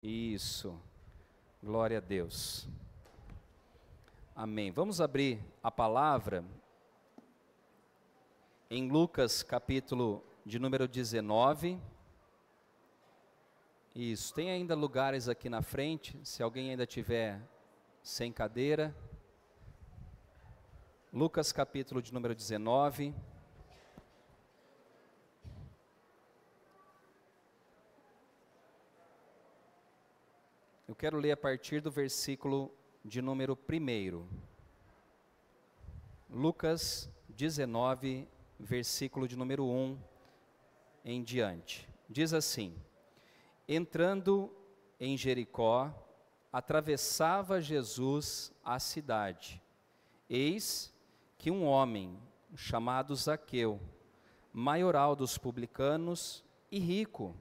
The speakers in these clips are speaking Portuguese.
Isso, glória a Deus. Amém. Vamos abrir a palavra em Lucas capítulo de número 19. Isso, tem ainda lugares aqui na frente, se alguém ainda tiver sem cadeira. Lucas capítulo de número 19. Eu quero ler a partir do versículo de número 1. Lucas 19, versículo de número 1 em diante. Diz assim: Entrando em Jericó, atravessava Jesus a cidade. Eis que um homem chamado Zaqueu, maioral dos publicanos e rico,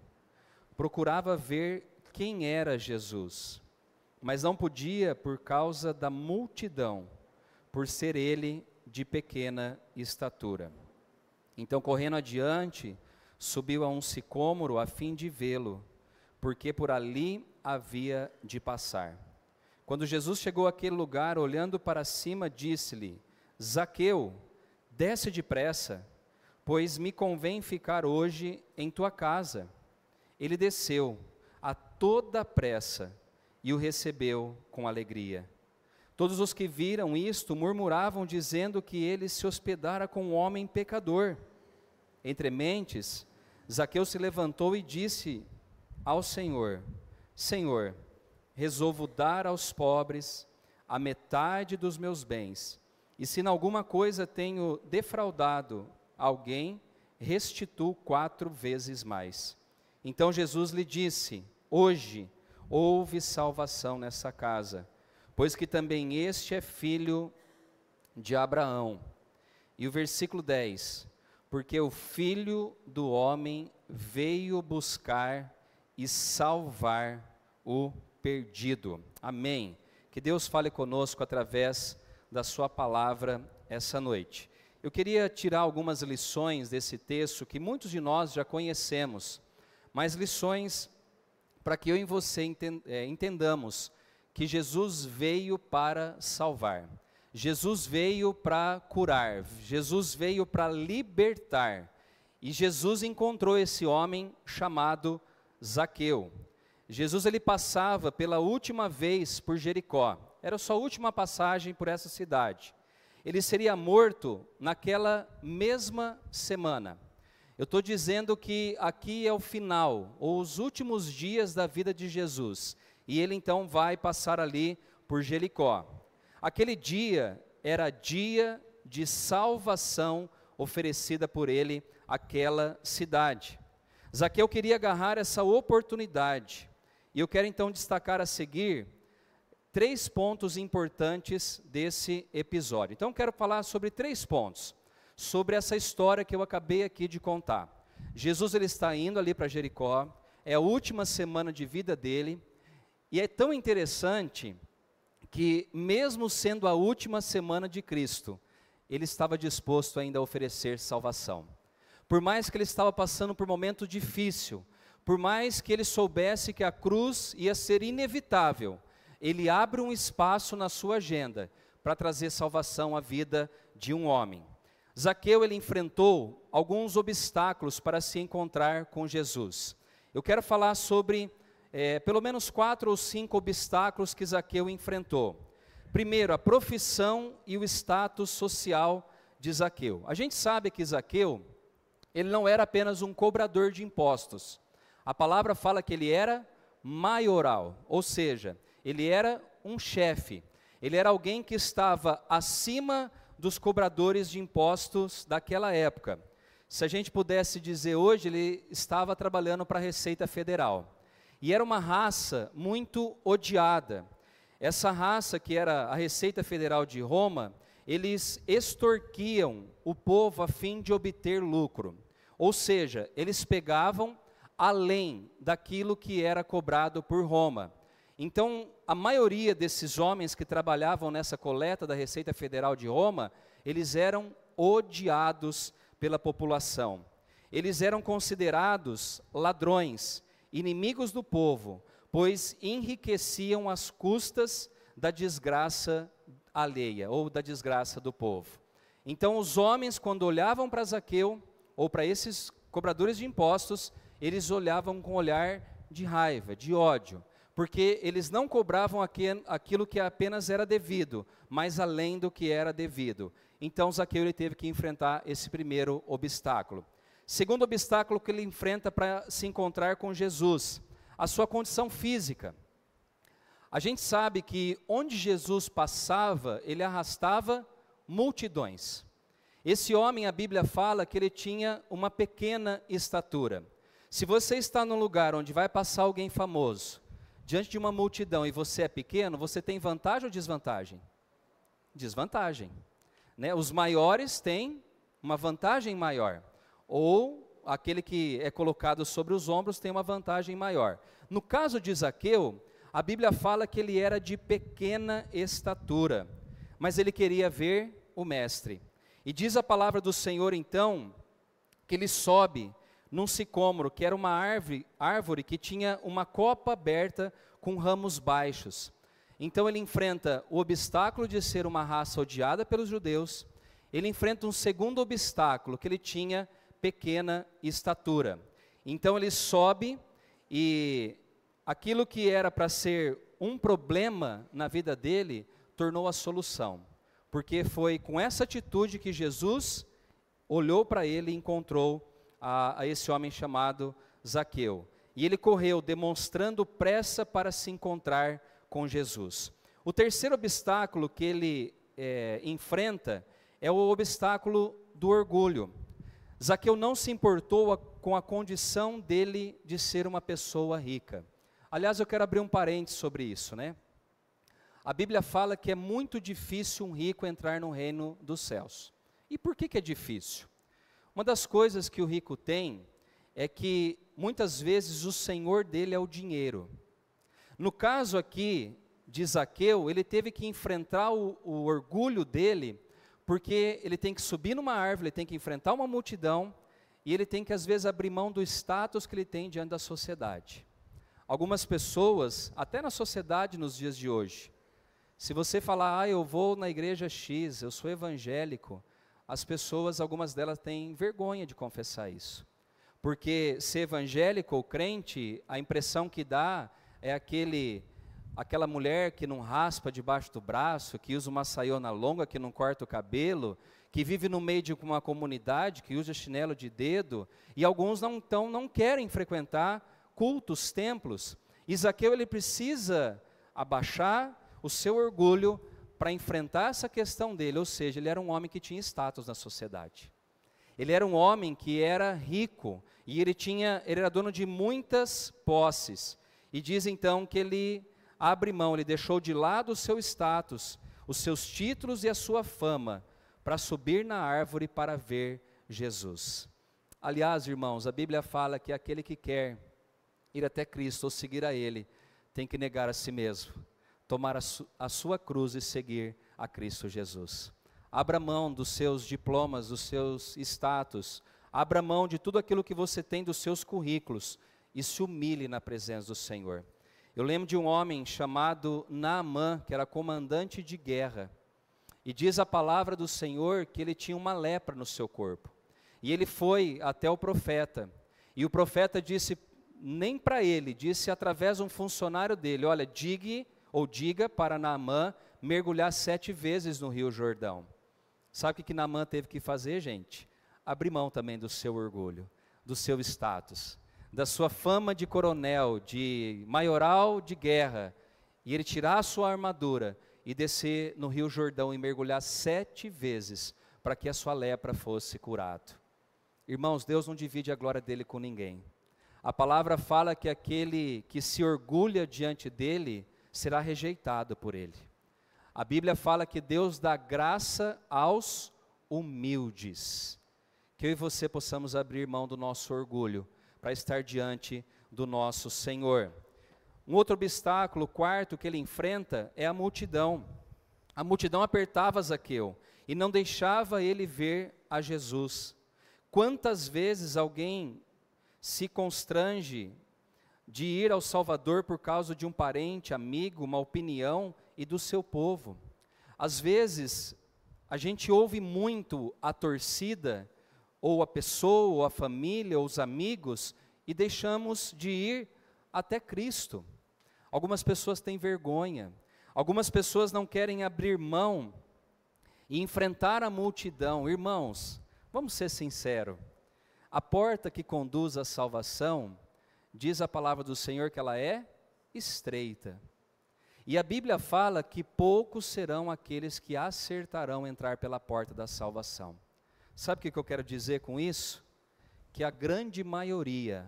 procurava ver quem era Jesus, mas não podia por causa da multidão, por ser ele de pequena estatura. Então, correndo adiante, subiu a um sicômoro a fim de vê-lo, porque por ali havia de passar. Quando Jesus chegou àquele lugar, olhando para cima, disse-lhe: Zaqueu, desce depressa, pois me convém ficar hoje em tua casa. Ele desceu a toda pressa e o recebeu com alegria. Todos os que viram isto murmuravam, dizendo que ele se hospedara com um homem pecador. Entre mentes, Zaqueu se levantou e disse ao Senhor: Senhor, resolvo dar aos pobres a metade dos meus bens, e se em alguma coisa tenho defraudado alguém, restituo 4 vezes mais. Então Jesus lhe disse: Hoje houve salvação nessa casa, pois que também este é filho de Abraão. E o versículo 10: Porque o Filho do homem veio buscar e salvar o perdido. Amém. Que Deus fale conosco através da sua palavra essa noite. Eu queria tirar algumas lições desse texto que muitos de nós já conhecemos, mas lições para que eu e você entendamos que Jesus veio para salvar, Jesus veio para curar, Jesus veio para libertar, e Jesus encontrou esse homem chamado Zaqueu. Jesus ele passava pela última vez por Jericó, era a sua última passagem por essa cidade. Ele seria morto naquela mesma semana. Eu estou dizendo que aqui é o final, ou os últimos dias da vida de Jesus, e ele então vai passar ali por Jericó. Aquele dia era dia de salvação oferecida por ele àquela cidade. Zaqueu queria agarrar essa oportunidade, e eu quero então destacar a seguir 3 pontos importantes desse episódio. Então quero falar sobre 3 pontos. Sobre essa história que eu acabei aqui de contar. Jesus ele está indo ali para Jericó, é a última semana de vida dele, e é tão interessante que mesmo sendo a última semana de Cristo, ele estava disposto ainda a oferecer salvação. Por mais que ele estava passando por um momento difícil, por mais que ele soubesse que a cruz ia ser inevitável, ele abre um espaço na sua agenda para trazer salvação à vida de um homem. Zaqueu ele enfrentou alguns obstáculos para se encontrar com Jesus. Eu quero falar sobre pelo menos 4 ou 5 obstáculos que Zaqueu enfrentou. Primeiro, a profissão e o status social de Zaqueu. A gente sabe que Zaqueu, ele não era apenas um cobrador de impostos. A palavra fala que ele era maioral, ou seja, ele era um chefe. Ele era alguém que estava acima dos cobradores de impostos daquela época. Se a gente pudesse dizer hoje, ele estava trabalhando para a Receita Federal. E era uma raça muito odiada. Essa raça, que era a Receita Federal de Roma, eles extorquiam o povo a fim de obter lucro. Ou seja, eles pegavam além daquilo que era cobrado por Roma. Então, a maioria desses homens que trabalhavam nessa coleta da Receita Federal de Roma, eles eram odiados pela população. Eles eram considerados ladrões, inimigos do povo, pois enriqueciam às custas da desgraça alheia, ou da desgraça do povo. Então os homens, quando olhavam para Zaqueu, ou para esses cobradores de impostos, eles olhavam com um olhar de raiva, de ódio, porque eles não cobravam aquilo que apenas era devido, mas além do que era devido. Então Zaqueu ele teve que enfrentar esse primeiro obstáculo. Segundo obstáculo que ele enfrenta para se encontrar com Jesus, a sua condição física. A gente sabe que onde Jesus passava, ele arrastava multidões. Esse homem, a Bíblia fala que ele tinha uma pequena estatura. Se você está num lugar onde vai passar alguém famoso, diante de uma multidão e você é pequeno, você tem vantagem ou desvantagem? Desvantagem. Né? Os maiores têm uma vantagem maior, ou aquele que é colocado sobre os ombros tem uma vantagem maior. No caso de Zaqueu, a Bíblia fala que ele era de pequena estatura, mas ele queria ver o mestre. E diz a palavra do Senhor então, que ele sobe num sicômoro, que era uma árvore que tinha uma copa aberta com ramos baixos. Então ele enfrenta o obstáculo de ser uma raça odiada pelos judeus, ele enfrenta um segundo obstáculo, que ele tinha pequena estatura. Então ele sobe e aquilo que era para ser um problema na vida dele, tornou a solução. Porque foi com essa atitude que Jesus olhou para ele e encontrou a esse homem chamado Zaqueu. E ele correu demonstrando pressa para se encontrar com Jesus. O terceiro obstáculo que ele enfrenta é o obstáculo do orgulho. Zaqueu não se importou com a condição dele de ser uma pessoa rica. Aliás, eu quero abrir um parênteses sobre isso, né? A Bíblia fala que é muito difícil um rico entrar no reino dos céus. E por que é difícil? Uma das coisas que o rico tem é que muitas vezes o senhor dele é o dinheiro. No caso aqui de Zaqueu, ele teve que enfrentar o orgulho dele, porque ele tem que subir numa árvore, ele tem que enfrentar uma multidão, e ele tem que às vezes abrir mão do status que ele tem diante da sociedade. Algumas pessoas, até na sociedade nos dias de hoje, se você falar, eu vou na igreja X, eu sou evangélico, as pessoas, algumas delas têm vergonha de confessar isso. Porque ser evangélico ou crente, a impressão que dá é aquela mulher que não raspa debaixo do braço, que usa uma saiona longa, que não corta o cabelo, que vive no meio de uma comunidade, que usa chinelo de dedo, e alguns não querem frequentar cultos, templos. E Zaqueu, ele precisa abaixar o seu orgulho para enfrentar essa questão dele, ou seja, ele era um homem que tinha status na sociedade. Ele era um homem que era rico, e ele era dono de muitas posses. E diz então que ele abre mão, ele deixou de lado o seu status, os seus títulos e a sua fama, para subir na árvore para ver Jesus. Aliás, irmãos, a Bíblia fala que aquele que quer ir até Cristo ou seguir a Ele, tem que negar a si mesmo, tomar a sua cruz e seguir a Cristo Jesus. Abra mão dos seus diplomas, dos seus status, abra mão de tudo aquilo que você tem dos seus currículos e se humilhe na presença do Senhor. Eu lembro de um homem chamado Naamã, que era comandante de guerra, e diz a palavra do Senhor que ele tinha uma lepra no seu corpo, e ele foi até o profeta, e o profeta disse, nem para ele, disse através de um funcionário dele, olha, diga para Naamã mergulhar 7 vezes no Rio Jordão. Sabe o que Naamã teve que fazer, gente? Abrir mão também do seu orgulho, do seu status, da sua fama de coronel, de maioral de guerra, e ele tirar a sua armadura e descer no Rio Jordão e mergulhar 7 vezes, para que a sua lepra fosse curada. Irmãos, Deus não divide a glória dele com ninguém. A palavra fala que aquele que se orgulha diante dele, será rejeitado por ele. A Bíblia fala que Deus dá graça aos humildes. Que eu e você possamos abrir mão do nosso orgulho, para estar diante do nosso Senhor. Um outro obstáculo, quarto, que ele enfrenta, é a multidão. A multidão apertava Zaqueu, e não deixava ele ver a Jesus. Quantas vezes alguém se constrange de ir ao Salvador por causa de um parente, amigo, uma opinião e do seu povo. Às vezes, a gente ouve muito a torcida, ou a pessoa, ou a família, ou os amigos, e deixamos de ir até Cristo. Algumas pessoas têm vergonha, algumas pessoas não querem abrir mão e enfrentar a multidão. Irmãos, vamos ser sinceros, a porta que conduz à salvação, diz a palavra do Senhor que ela é estreita. E a Bíblia fala que poucos serão aqueles que acertarão entrar pela porta da salvação. Sabe o que eu quero dizer com isso? Que a grande maioria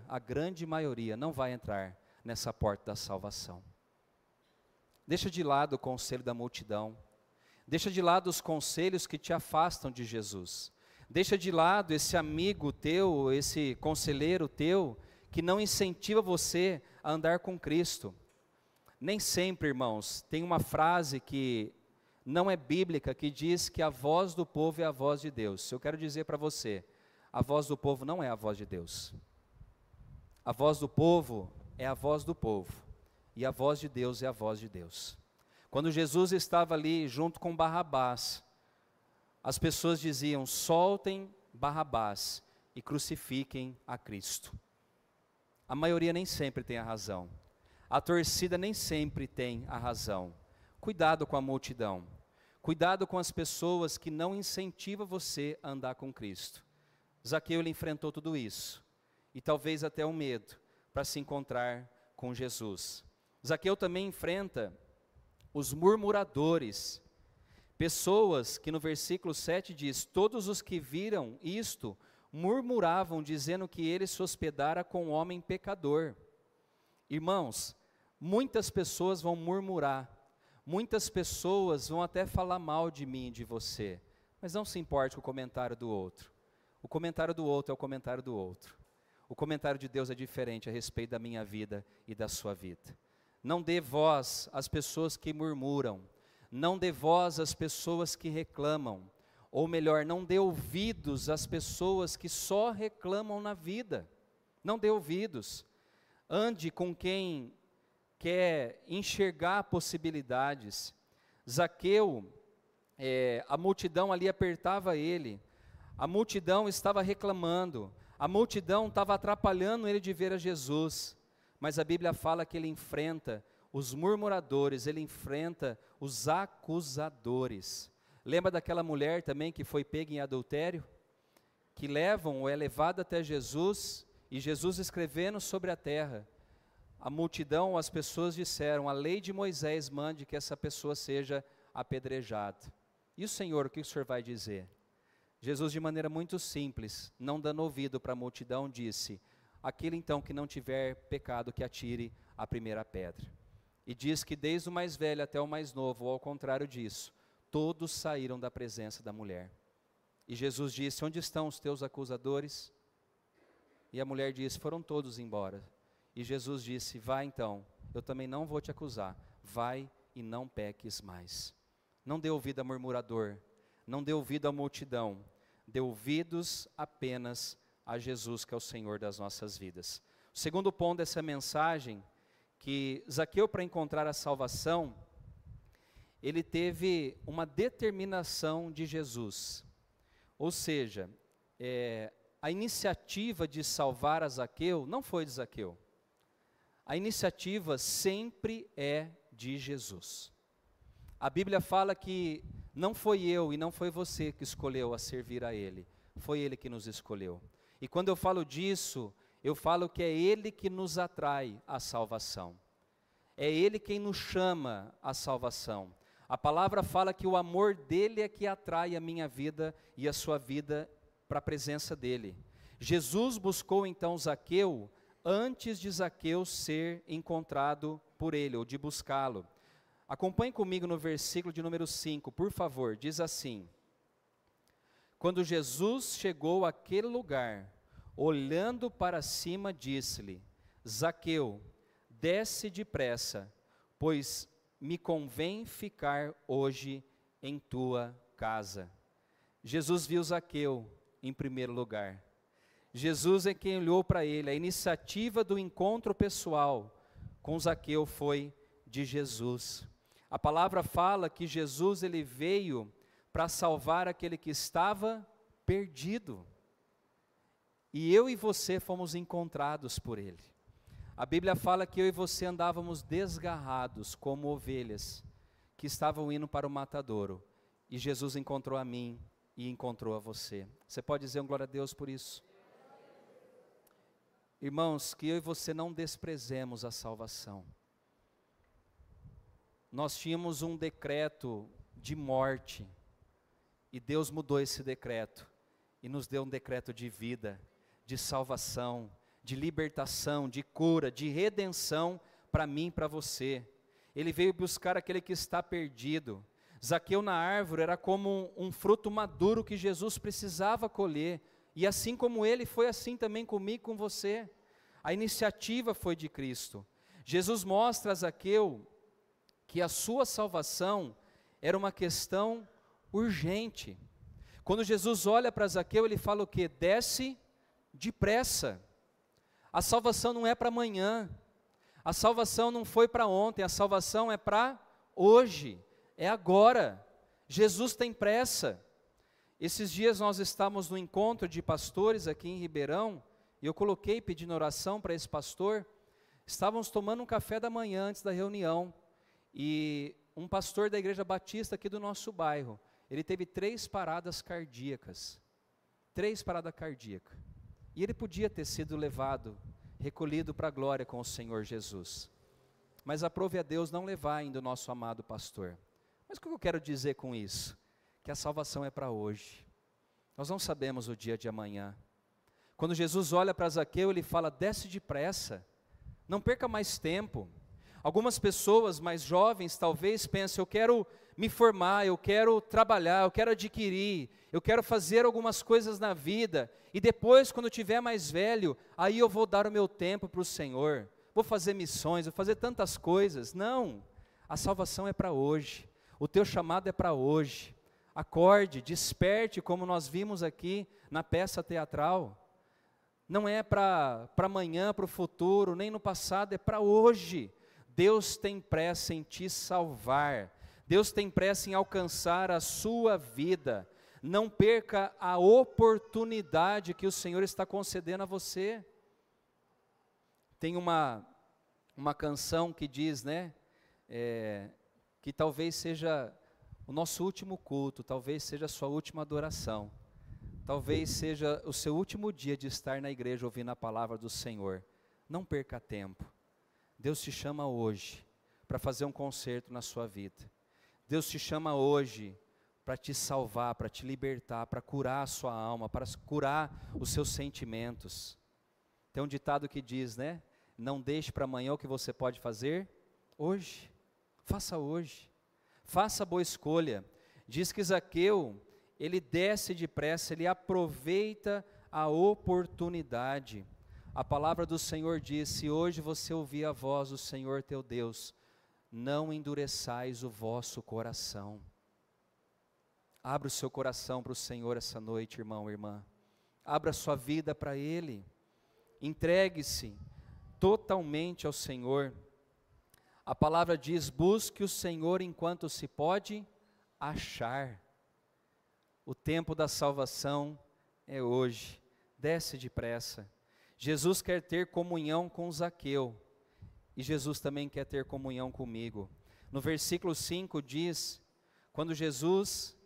não vai entrar nessa porta da salvação. Deixa de lado o conselho da multidão. Deixa de lado os conselhos que te afastam de Jesus. Deixa de lado esse amigo teu, esse conselheiro teu, que não incentiva você a andar com Cristo. Nem sempre, irmãos, tem uma frase que não é bíblica, que diz que a voz do povo é a voz de Deus. Eu quero dizer para você, a voz do povo não é a voz de Deus. A voz do povo é a voz do povo, e a voz de Deus é a voz de Deus. Quando Jesus estava ali junto com Barrabás, as pessoas diziam: soltem Barrabás e crucifiquem a Cristo. A maioria nem sempre tem a razão. A torcida nem sempre tem a razão. Cuidado com a multidão. Cuidado com as pessoas que não incentivam você a andar com Cristo. Zaqueu, ele enfrentou tudo isso. E talvez até o medo para se encontrar com Jesus. Zaqueu também enfrenta os murmuradores. Pessoas que no versículo 7 diz: todos os que viram isto murmuravam, dizendo que ele se hospedara com um homem pecador. Irmãos, muitas pessoas vão murmurar, muitas pessoas vão até falar mal de mim e de você, mas não se importe com o comentário do outro. O comentário do outro é o comentário do outro. O comentário de Deus é diferente a respeito da minha vida e da sua vida. Não dê voz às pessoas que murmuram, não dê voz às pessoas que reclamam, ou melhor, não dê ouvidos às pessoas que só reclamam na vida. Não dê ouvidos. Ande com quem quer enxergar possibilidades. Zaqueu, a multidão ali apertava ele, a multidão estava reclamando, a multidão estava atrapalhando ele de ver a Jesus, mas a Bíblia fala que ele enfrenta os murmuradores, ele enfrenta os acusadores. Lembra daquela mulher também que foi pega em adultério? Que levam ou é levada até Jesus, e Jesus escrevendo sobre a terra. A multidão, as pessoas disseram: a lei de Moisés mande que essa pessoa seja apedrejada. E o Senhor, o que o Senhor vai dizer? Jesus, de maneira muito simples, não dando ouvido para a multidão, disse: aquele então que não tiver pecado, que atire a primeira pedra. E diz que desde o mais velho até o mais novo, ou ao contrário disso, todos saíram da presença da mulher. E Jesus disse: onde estão os teus acusadores? E a mulher disse: foram todos embora. E Jesus disse: vai então, eu também não vou te acusar, vai e não peques mais. Não dê ouvido a murmurador, não dê ouvido à multidão, dê ouvidos apenas a Jesus, que é o Senhor das nossas vidas. O segundo ponto dessa mensagem, que Zaqueu, para encontrar a salvação, ele teve uma determinação de Jesus. Ou seja, a iniciativa de salvar a Zaqueu não foi de Zaqueu. A iniciativa sempre é de Jesus. A Bíblia fala que não foi eu e não foi você que escolheu a servir a Ele, foi Ele que nos escolheu. E quando eu falo disso, eu falo que é Ele que nos atrai à salvação. É Ele quem nos chama à salvação. A palavra fala que o amor dEle é que atrai a minha vida e a sua vida para a presença dEle. Jesus buscou então Zaqueu antes de Zaqueu ser encontrado por Ele, ou de buscá-lo. Acompanhe comigo no versículo de número 5, por favor, diz assim: quando Jesus chegou àquele lugar, olhando para cima, disse-lhe: Zaqueu, desce depressa, pois me convém ficar hoje em tua casa. Jesus viu Zaqueu em primeiro lugar. Jesus é quem olhou para ele. A iniciativa do encontro pessoal com Zaqueu foi de Jesus. A palavra fala que Jesus ele veio para salvar aquele que estava perdido. E eu e você fomos encontrados por ele. A Bíblia fala que eu e você andávamos desgarrados como ovelhas que estavam indo para o matadouro. E Jesus encontrou a mim e encontrou a você. Você pode dizer um glória a Deus por isso? Irmãos, que eu e você não desprezemos a salvação. Nós tínhamos um decreto de morte, e Deus mudou esse decreto, e nos deu um decreto de vida, de salvação, de libertação, de cura, de redenção para mim e para você. Ele veio buscar aquele que está perdido. Zaqueu na árvore era como um fruto maduro que Jesus precisava colher, e assim como ele, foi assim também comigo e com você. A iniciativa foi de Cristo. Jesus mostra a Zaqueu que a sua salvação era uma questão urgente. Quando Jesus olha para Zaqueu, ele fala o quê? Desce depressa. A salvação não é para amanhã, a salvação não foi para ontem, a salvação é para hoje, é agora. Jesus tem pressa. Esses dias nós estávamos no encontro de pastores aqui em Ribeirão, e eu coloquei pedindo oração para esse pastor. Estávamos tomando um café da manhã antes da reunião, e um pastor da igreja batista aqui do nosso bairro, ele teve 3 paradas cardíacas, 3 paradas cardíacas, e ele podia ter sido levado, recolhido para a glória com o Senhor Jesus, mas aprove a Deus não levar ainda o nosso amado pastor. Mas o que eu quero dizer com isso? Que a salvação é para hoje, nós não sabemos o dia de amanhã. Quando Jesus olha para Zaqueu, ele fala, desce depressa, não perca mais tempo. Algumas pessoas mais jovens talvez pensem, eu quero me formar, eu quero trabalhar, eu quero adquirir, eu quero fazer algumas coisas na vida, e depois quando eu tiver mais velho, aí eu vou dar o meu tempo para o Senhor, vou fazer missões, vou fazer tantas coisas. Não, a salvação é para hoje, o teu chamado é para hoje. Acorde, desperte, como nós vimos aqui na peça teatral. Não é para amanhã, para o futuro, nem no passado, é para hoje. Deus tem pressa em te salvar, Deus tem pressa em alcançar a sua vida. Não perca a oportunidade que o Senhor está concedendo a você. Tem uma canção que diz, né, que talvez seja o nosso último culto, talvez seja a sua última adoração, talvez seja o seu último dia de estar na igreja ouvindo a palavra do Senhor. Não perca tempo. Deus te chama hoje para fazer um concerto na sua vida. Deus te chama hoje para te salvar, para te libertar, para curar a sua alma, para curar os seus sentimentos. Tem um ditado que diz, né? Não deixe para amanhã o que você pode fazer hoje. Faça hoje. Faça a boa escolha. Diz que Zaqueu, ele desce depressa, ele aproveita a oportunidade. A palavra do Senhor diz, se hoje você ouvir a voz do Senhor teu Deus, não endureçais o vosso coração. Abra o seu coração para o Senhor essa noite, irmão, irmã. Abra a sua vida para Ele. Entregue-se totalmente ao Senhor. A palavra diz, busque o Senhor enquanto se pode achar. O tempo da salvação é hoje. Desce depressa. Jesus quer ter comunhão com Zaqueu, e Jesus também quer ter comunhão comigo. No versículo 5 diz, quando Jesus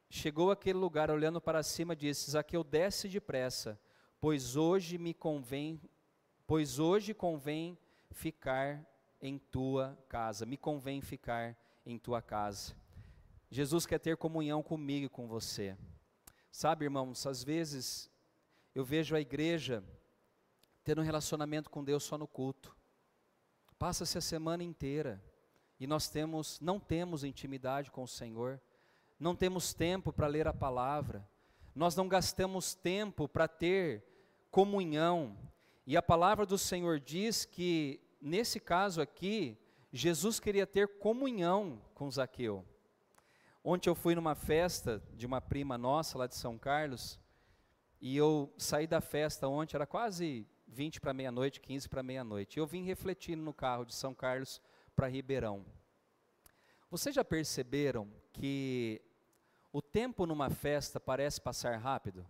chegou àquele lugar, olhando para cima, disse, Zaqueu, desce depressa, pois hoje convém ficar em tua casa, me convém ficar em tua casa. Jesus quer ter comunhão comigo e com você. Sabe, irmãos, às vezes eu vejo a igreja tendo um relacionamento com Deus só no culto. Passa-se a semana inteira e nós não temos intimidade com o Senhor, não temos tempo para ler a palavra, nós não gastamos tempo para ter comunhão. E a palavra do Senhor diz que, nesse caso aqui, Jesus queria ter comunhão com Zaqueu. Ontem eu fui numa festa de uma prima nossa lá de São Carlos, E eu saí da festa ontem, era quase 20 para meia-noite, 15 para meia-noite. Eu vim refletindo no carro de São Carlos para Ribeirão. Vocês já perceberam que o tempo numa festa parece passar rápido?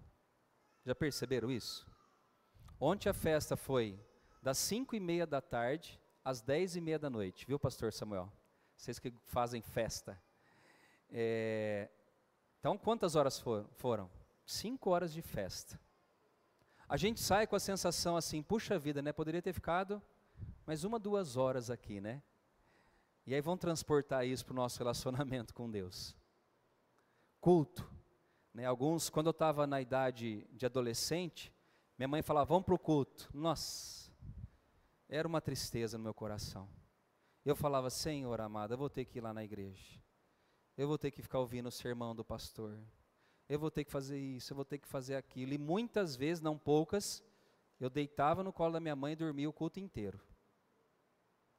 Já perceberam isso? Ontem a festa foi das 5:30 da tarde às 10:30 da noite, viu, pastor Samuel? Vocês que fazem festa. Então, quantas horas foram? 5 horas de festa. A gente sai com a sensação assim, puxa vida, né? Poderia ter ficado mais 1, 2 horas aqui, né? E aí vão transportar isso para o nosso relacionamento com Deus. Culto. Né? Alguns, quando eu estava na idade de adolescente, minha mãe falava, vamos para o culto. Nossa, era uma tristeza no meu coração. Eu falava, Senhor amado, eu vou ter que ir lá na igreja. Eu vou ter que ficar ouvindo o sermão do pastor. Eu vou ter que fazer isso, eu vou ter que fazer aquilo. E muitas vezes, não poucas, eu deitava no colo da minha mãe e dormia o culto inteiro.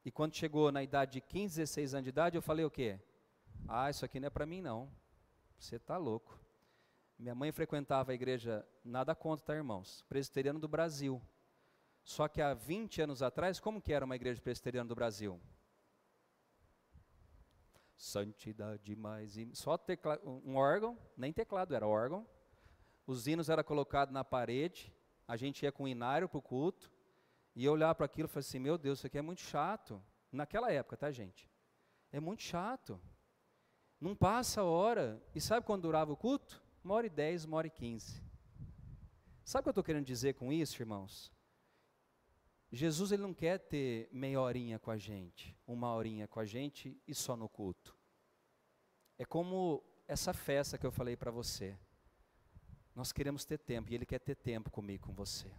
E quando chegou na idade de 15, 16 anos de idade, eu falei o quê? Ah, isso aqui não é para mim não. Você está louco. Minha mãe frequentava a igreja, nada contra, tá, irmãos? Presbiteriano do Brasil. Só que há 20 anos atrás, como que era uma igreja presbiteriana do Brasil? Santidade mais, só um órgão, nem teclado, era órgão. Os hinos eram colocados na parede, a gente ia com o inário para o culto, e eu olhava para aquilo e falei assim, meu Deus, isso aqui é muito chato. Naquela época, tá, gente? É muito chato. Não passa a hora. E sabe quando durava o culto? 1h10, 1h15. Sabe o que eu estou querendo dizer com isso, irmãos? Jesus, ele não quer ter meia horinha com a gente, 1 horinha com a gente e só no culto. É como essa festa que eu falei para você. Nós queremos ter tempo, e Ele quer ter tempo comigo, com você.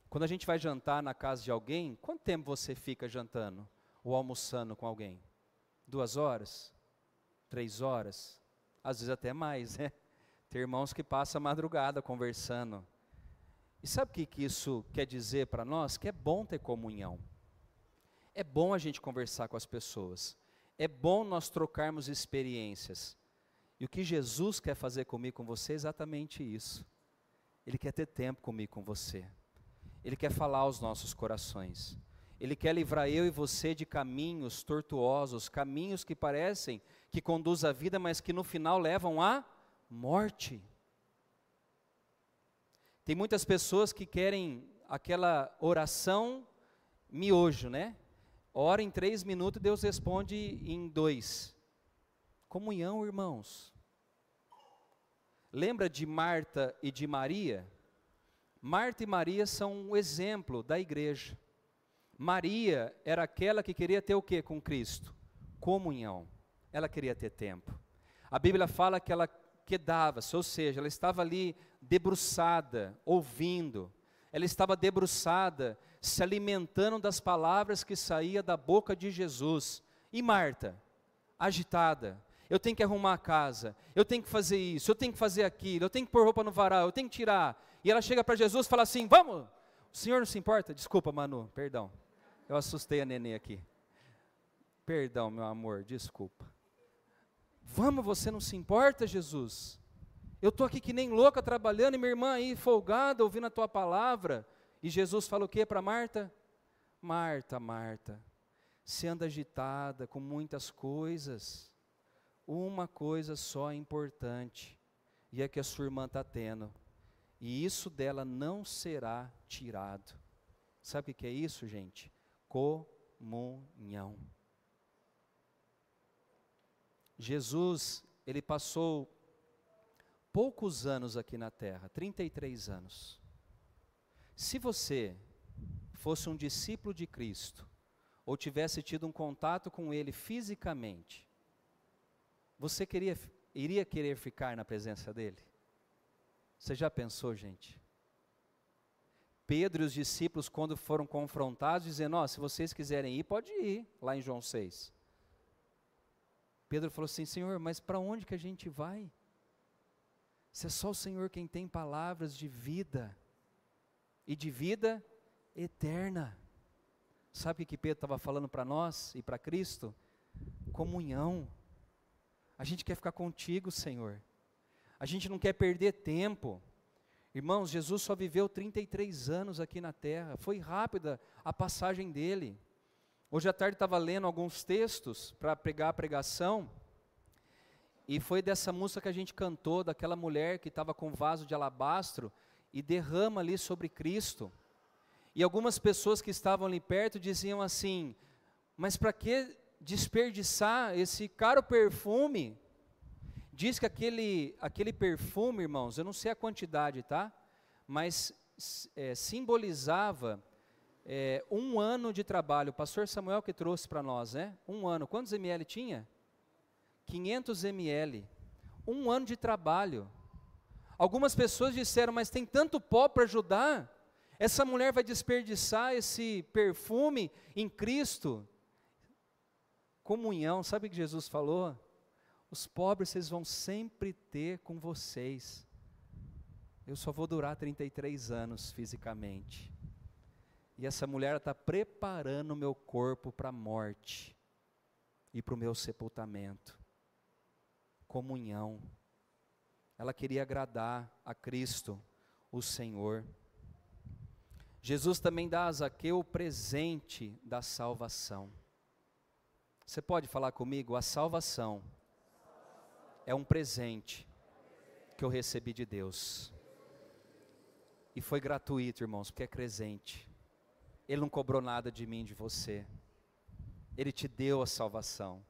Quando a gente vai jantar na casa de alguém, quanto tempo você fica jantando ou almoçando com alguém? 2 horas? 3 horas? Às vezes até mais, né? Tem irmãos que passam a madrugada conversando. E sabe o que isso quer dizer para nós? Que é bom ter comunhão. É bom a gente conversar com as pessoas. É bom nós trocarmos experiências. E o que Jesus quer fazer comigo, com você, é exatamente isso. Ele quer ter tempo comigo, com você. Ele quer falar aos nossos corações. Ele quer livrar eu e você de caminhos tortuosos, caminhos que parecem que conduzem à vida, mas que no final levam à morte. Tem muitas pessoas que querem aquela oração miojo, né? Ora em 3 minutos, Deus responde em 2. Comunhão, irmãos. Lembra de Marta e de Maria? Marta e Maria são um exemplo da igreja. Maria era aquela que queria ter o que com Cristo? Comunhão. Ela queria ter tempo. A Bíblia fala que ela quedava-se, ou seja, ela estava ali debruçada, ouvindo. Ela estava debruçada, se alimentando das palavras que saía da boca de Jesus. E Marta, agitada, eu tenho que arrumar a casa, eu tenho que fazer isso, eu tenho que fazer aquilo, eu tenho que pôr roupa no varal, eu tenho que tirar. E ela chega para Jesus e fala assim, vamos, o senhor não se importa? Desculpa, Manu, perdão, eu assustei a nenê aqui. Perdão, meu amor, desculpa. Vamos, você não se importa, Jesus? Eu estou aqui que nem louca trabalhando, e minha irmã aí folgada, ouvindo a tua palavra. E Jesus fala o que para Marta? Marta, Marta, você anda agitada com muitas coisas. Uma coisa só é importante, e é que a sua irmã está tendo. E isso dela não será tirado. Sabe o que é isso, gente? Comunhão. Jesus, ele passou poucos anos aqui na terra, 33 anos. Se você fosse um discípulo de Cristo, ou tivesse tido um contato com Ele fisicamente, você iria querer ficar na presença dEle? Você já pensou, gente? Pedro e os discípulos, quando foram confrontados, dizendo, se vocês quiserem ir, pode ir, lá em João 6. Pedro falou assim, Senhor, mas para onde que a gente vai? Se é só o Senhor quem tem palavras de vida, e de vida eterna. Sabe o que Pedro estava falando para nós e para Cristo? Comunhão. A gente quer ficar contigo, Senhor. A gente não quer perder tempo. Irmãos, Jesus só viveu 33 anos aqui na terra, foi rápida a passagem dele. Hoje à tarde estava lendo alguns textos para pregar a pregação, e foi dessa música que a gente cantou, daquela mulher que estava com um vaso de alabastro e derrama ali sobre Cristo. E algumas pessoas que estavam ali perto diziam assim: mas para que desperdiçar esse caro perfume? Diz que aquele perfume, irmãos, eu não sei a quantidade, tá? Mas simbolizava um ano de trabalho. O pastor Samuel que trouxe para nós, né? Um ano. Quantos ml tinha? 500 ml. Um ano de trabalho. Algumas pessoas disseram: mas tem tanto pó para ajudar? Essa mulher vai desperdiçar esse perfume em Cristo? Comunhão, sabe o que Jesus falou? Os pobres vocês vão sempre ter com vocês. Eu só vou durar 33 anos fisicamente. E essa mulher está preparando o meu corpo para a morte e para o meu sepultamento. Comunhão. Ela queria agradar a Cristo, o Senhor. Jesus também dá a Zaqueu o presente da salvação. Você pode falar comigo? A salvação é um presente que eu recebi de Deus. E foi gratuito, irmãos, porque é presente. Ele não cobrou nada de mim, de você. Ele te deu a salvação.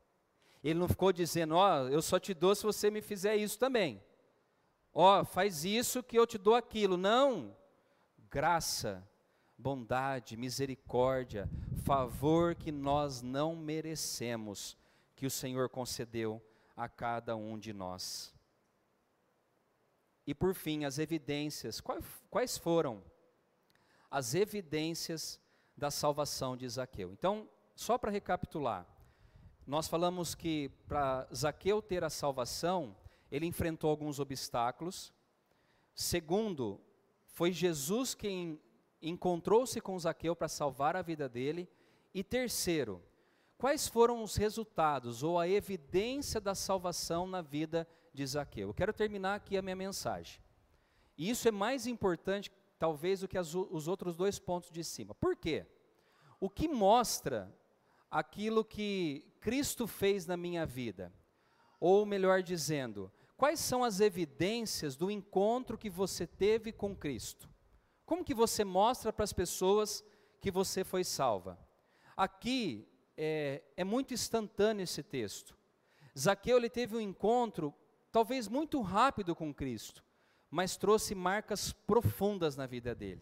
Ele não ficou dizendo: ó, eu só te dou se você me fizer isso também. Ó, faz isso que eu te dou aquilo. Não. Graça, bondade, misericórdia, favor que nós não merecemos, que o Senhor concedeu a cada um de nós. E por fim, as evidências. Quais foram as evidências da salvação de Zaqueu? Então, só para recapitular, nós falamos que para Zaqueu ter a salvação, ele enfrentou alguns obstáculos. Segundo, foi Jesus quem encontrou-se com Zaqueu para salvar a vida dele. E terceiro, quais foram os resultados ou a evidência da salvação na vida de Zaqueu? Eu quero terminar aqui a minha mensagem. E isso é mais importante, talvez, do que os outros dois pontos de cima. Por quê? O que mostra aquilo que Cristo fez na minha vida? Ou melhor dizendo, quais são as evidências do encontro que você teve com Cristo? Como que você mostra para as pessoas que você foi salva? Aqui é muito instantâneo esse texto. Zaqueu, ele teve um encontro talvez muito rápido com Cristo, mas trouxe marcas profundas na vida dele,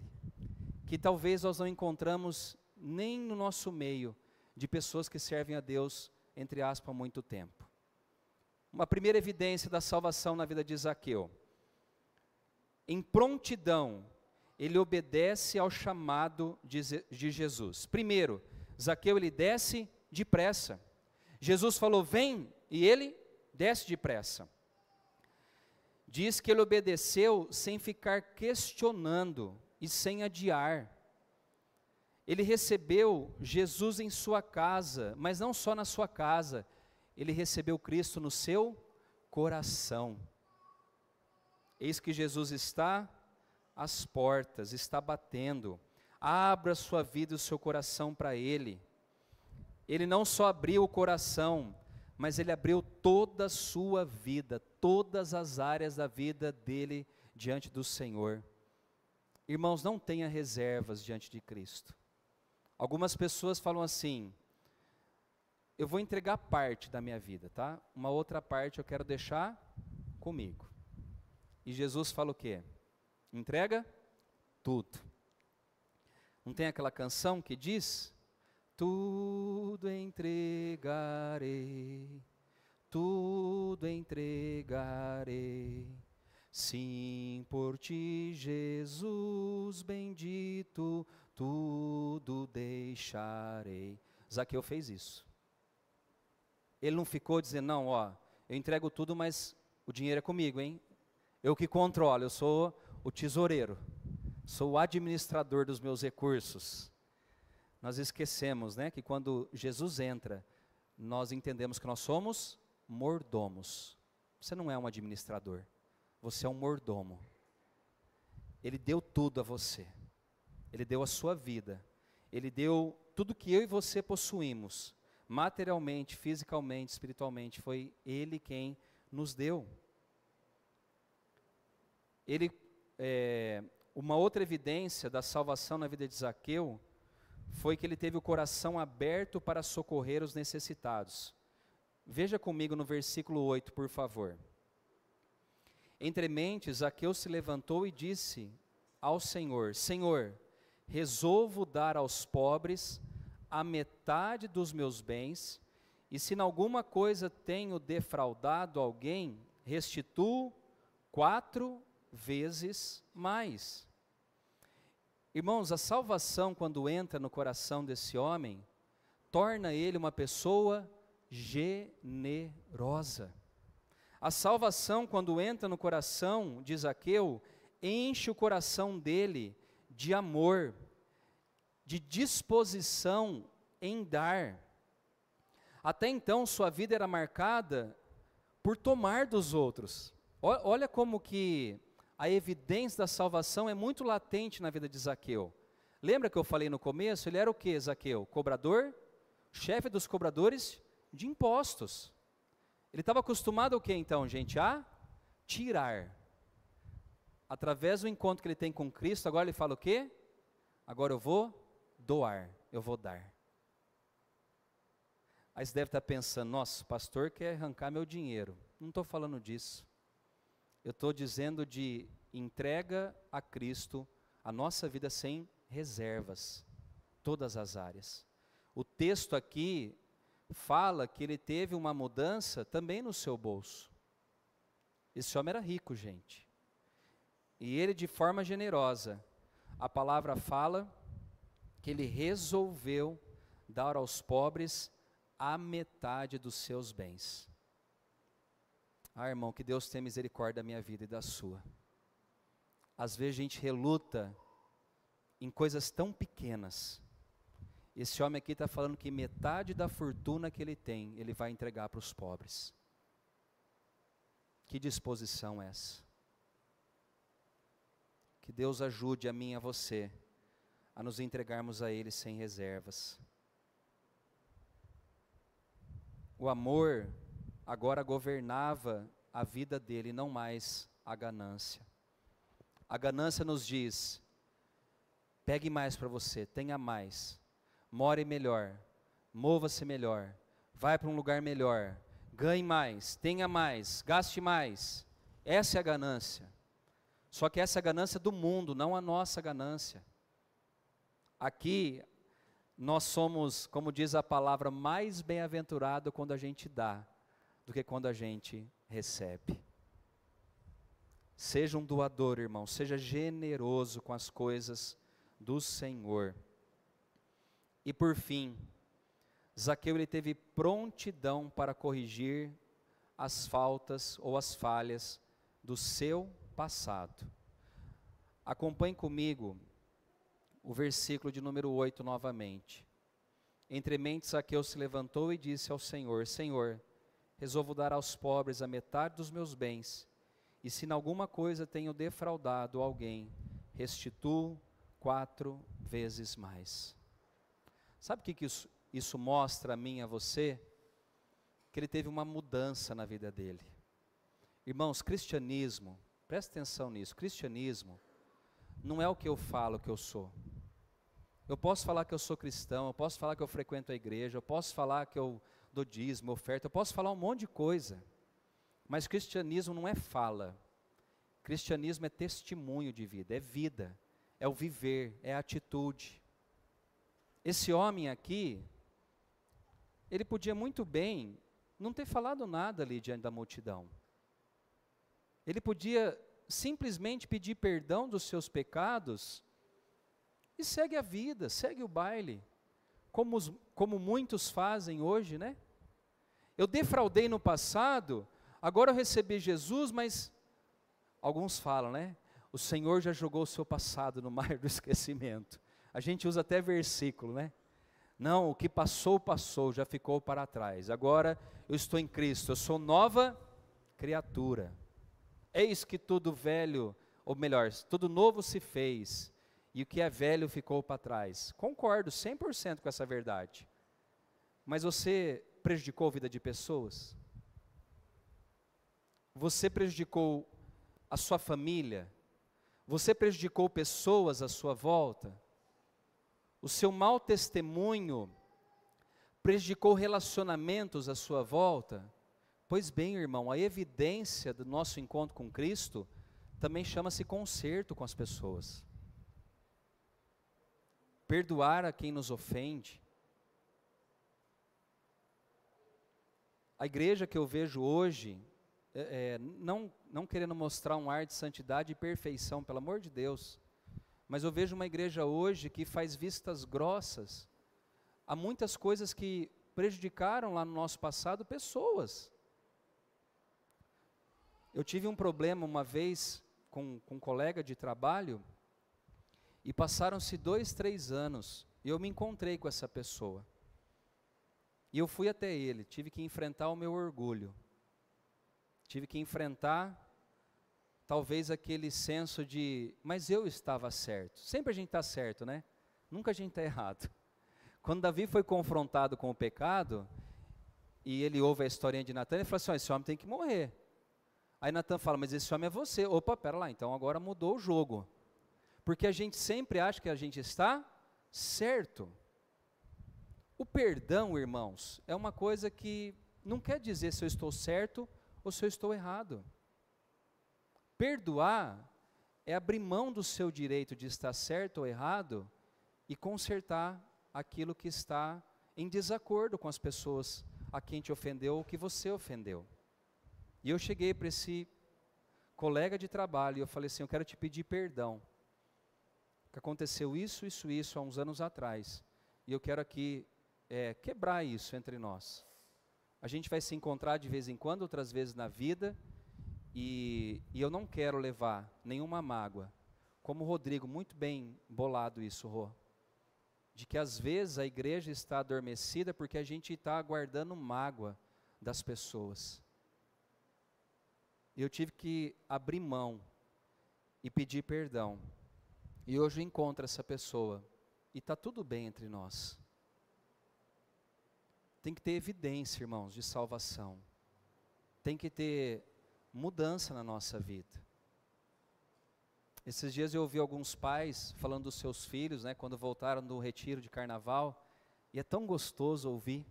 que talvez nós não encontramos nem no nosso meio, de pessoas que servem a Deus, entre aspas, há muito tempo. Uma primeira evidência da salvação na vida de Zaqueu: em prontidão, ele obedece ao chamado de Jesus. Primeiro, Zaqueu, ele desce depressa. Jesus falou: vem, e ele desce depressa. Diz que ele obedeceu sem ficar questionando e sem adiar. Ele recebeu Jesus em sua casa, mas não só na sua casa, ele recebeu Cristo no seu coração. Eis que Jesus está às portas, está batendo. Abra sua vida e o seu coração para Ele. Ele não só abriu o coração, mas Ele abriu toda a sua vida, todas as áreas da vida dele diante do Senhor. Irmãos, não tenha reservas diante de Cristo. Algumas pessoas falam assim: eu vou entregar parte da minha vida, tá? Uma outra parte eu quero deixar comigo. E Jesus fala o quê? Entrega tudo. Não tem aquela canção que diz: tudo entregarei, sim, por ti, Jesus bendito, tudo deixarei. Zaqueu fez isso. Ele não ficou dizendo: não, ó, eu entrego tudo, mas o dinheiro é comigo, hein? Eu que controlo, eu sou o tesoureiro, sou o administrador dos meus recursos. Nós esquecemos, né, que quando Jesus entra, nós entendemos que nós somos mordomos. Você não é um administrador, você é um mordomo. Ele deu tudo a você. Ele deu a sua vida. Ele deu tudo que eu e você possuímos, materialmente, fisicamente, espiritualmente. Foi Ele quem nos deu. Uma outra evidência da salvação na vida de Zaqueu foi que ele teve o coração aberto para socorrer os necessitados. Veja comigo no versículo 8, por favor. Entre mentes, Zaqueu se levantou e disse ao Senhor: Senhor, resolvo dar aos pobres a metade dos meus bens, e se em alguma coisa tenho defraudado alguém, restituo 4 vezes mais. Irmãos, a salvação, quando entra no coração desse homem, torna ele uma pessoa generosa. A salvação, quando entra no coração de Zaqueu, enche o coração dele de amor, de disposição em dar. Até então, sua vida era marcada por tomar dos outros. Olha como que a evidência da salvação é muito latente na vida de Zaqueu. Lembra que eu falei no começo? Ele era o que, Zaqueu? Cobrador? Chefe dos cobradores de impostos. Ele estava acostumado ao que então, gente? A tirar. Através do encontro que ele tem com Cristo, agora ele fala o quê? Agora eu vou doar, eu vou dar. Aí você deve estar pensando, nossa, o pastor quer arrancar meu dinheiro. Não estou falando disso. Eu estou dizendo de entrega a Cristo, a nossa vida sem reservas, todas as áreas. O texto aqui fala que ele teve uma mudança também no seu bolso. Esse homem era rico, gente. E ele, de forma generosa, a palavra fala que ele resolveu dar aos pobres a metade dos seus bens. Ah, irmão, que Deus tenha misericórdia da minha vida e da sua. Às vezes a gente reluta em coisas tão pequenas. Esse homem aqui está falando que metade da fortuna que ele tem, ele vai entregar para os pobres. Que disposição é essa? Que Deus ajude a mim e a você a nos entregarmos a Ele sem reservas. O amor agora governava a vida dele, não mais a ganância. A ganância nos diz: pegue mais para você, tenha mais, more melhor, mova-se melhor, vai para um lugar melhor, ganhe mais, tenha mais, gaste mais. Essa é a ganância. Só que essa é a ganância do mundo, não a nossa ganância. Aqui, nós somos, como diz a palavra, mais bem-aventurado quando a gente dá, do que quando a gente recebe. Seja um doador, irmão, seja generoso com as coisas do Senhor. E por fim, Zaqueu ele teve prontidão para corrigir as faltas ou as falhas do seu passado. Acompanhe comigo o versículo de número 8 novamente. Entre mentes, Zaqueu se levantou e disse ao Senhor: Senhor, resolvo dar aos pobres a metade dos meus bens, e se em alguma coisa tenho defraudado alguém, restituo 4 vezes mais. Sabe o que isso mostra a mim e a você? Que ele teve uma mudança na vida dele. Irmãos, cristianismo, presta atenção nisso, cristianismo não é o que eu falo que eu sou. Eu posso falar que eu sou cristão, eu posso falar que eu frequento a igreja, eu posso falar que eu dou dízimo, oferta, eu posso falar um monte de coisa. Mas cristianismo não é fala. Cristianismo é testemunho de vida, é o viver, é a atitude. Esse homem aqui, ele podia muito bem não ter falado nada ali diante da multidão. Ele podia simplesmente pedir perdão dos seus pecados e segue a vida, segue o baile, como muitos fazem hoje, né? Eu defraudei no passado, agora eu recebi Jesus, mas alguns falam, né? O Senhor já jogou o seu passado no mar do esquecimento. A gente usa até versículo, né? Não, o que passou, passou, já ficou para trás. Agora eu estou em Cristo, eu sou nova criatura. Eis que tudo velho ou melhor, tudo novo se fez, e o que é velho ficou para trás. Concordo 100% com essa verdade. Mas você prejudicou a vida de pessoas? Você prejudicou a sua família? Você prejudicou pessoas à sua volta? O seu mau testemunho prejudicou relacionamentos à sua volta? Pois bem, irmão, a evidência do nosso encontro com Cristo também chama-se conserto com as pessoas. Perdoar a quem nos ofende. A igreja que eu vejo hoje, não querendo mostrar um ar de santidade e perfeição, pelo amor de Deus, mas eu vejo uma igreja hoje que faz vistas grossas a muitas coisas que prejudicaram lá no nosso passado pessoas. Eu tive um problema uma vez com um colega de trabalho, e passaram-se 2, 3 anos, e eu me encontrei com essa pessoa. E eu fui até ele, tive que enfrentar o meu orgulho. Tive que enfrentar, talvez, aquele senso de, mas eu estava certo. Sempre a gente está certo, né? Nunca a gente está errado. Quando Davi foi confrontado com o pecado, e ele ouve a historinha de Natan, ele fala assim, esse homem tem que morrer. Aí Natan fala, mas esse homem é você. Opa, pera lá, então agora mudou o jogo. Porque a gente sempre acha que a gente está certo. O perdão, irmãos, é uma coisa que não quer dizer se eu estou certo ou se eu estou errado. Perdoar é abrir mão do seu direito de estar certo ou errado e consertar aquilo que está em desacordo com as pessoas a quem te ofendeu ou que você ofendeu. E eu cheguei para esse colega de trabalho e eu falei assim, eu quero te pedir perdão. Que aconteceu isso há uns anos atrás. E eu quero aqui quebrar isso entre nós. A gente vai se encontrar de vez em quando, outras vezes na vida, e eu não quero levar nenhuma mágoa. Como o Rodrigo, muito bem bolado isso, Rô. De que às vezes a igreja está adormecida porque a gente está aguardando mágoa das pessoas. Eu tive que abrir mão e pedir perdão. E hoje eu encontro essa pessoa, e está tudo bem entre nós. Tem que ter evidência, irmãos, de salvação. Tem que ter mudança na nossa vida. Esses dias eu ouvi alguns pais falando dos seus filhos, né, quando voltaram do retiro de carnaval, e é tão gostoso ouvir.